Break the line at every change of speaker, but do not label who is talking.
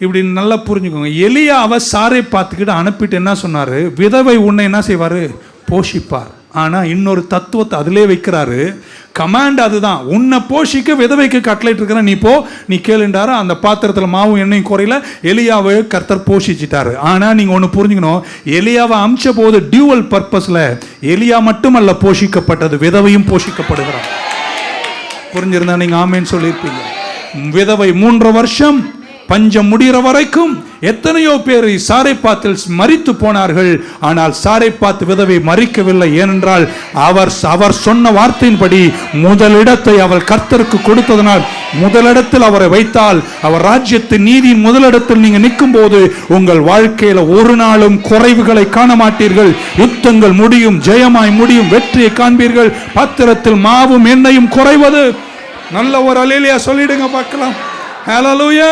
இப்படி நல்லா புரிஞ்சுக்கோங்க. எலியாவை சாரைப்பாத்துக்கிட்ட அனுப்பிட்டு என்ன சொன்னார்? விதவை உன்னை என்ன செய்வார்? போஷிப்பார். ஆனால் இன்னொரு தத்துவத்தை அதிலே வைக்கிறாரு. கமாண்ட் அதுதான், உன்னை போஷிக்க விதவைக்கு கட்டளைட்டு இருக்கிறேன், நீ போ, நீ கேளுண்டாரு. அந்த பாத்திரத்தில் மாவும் எண்ணெயும் குறையில, எலியாவை கர்த்தர் போஷிச்சிட்டாரு. ஆனால் நீங்கள் ஒன்று புரிஞ்சுக்கணும், எலியாவை அமிச்ச போது டியூவல் பர்பஸில் எலியா மட்டுமல்ல போஷிக்கப்பட்டது, விதவையும் போஷிக்கப்படுகிறார். புரிஞ்சிருந்தா நீங்கள் ஆமேன்னு சொல்லியிருப்பீங்க. விதவை 3 வருஷம் பஞ்சம் முடிகிற வரைக்கும் எத்தனையோ பேர் சாரைப்பாத்தில் மரித்து போனார்கள். ஆனால் சாரைப்பாத்து விதவை மரிக்கவில்லை. ஏனென்றால் அவர் சொன்ன வார்த்தையின்படி முதலிடத்தை அவள் கர்த்தருக்கு கொடுத்ததனால் முதலிடத்தில் அவரை வைத்தால், அவர் ராஜ்யத்தின் நீதியின் முதலிடத்தில் நீங்க நிற்கும் போது உங்கள் வாழ்க்கையில ஒரு நாளும் குறைவுகளை காண மாட்டீர்கள். யுத்தங்கள் முடியும், ஜெயமாய் முடியும், வெற்றியை காண்பீர்கள். பாத்திரத்தில் மாவும் எண்ணெயும் குறைவது. நல்ல ஒரு அல்லேலூயா சொல்லிடுங்க பார்க்கலாம். ஹல்லேலூயா.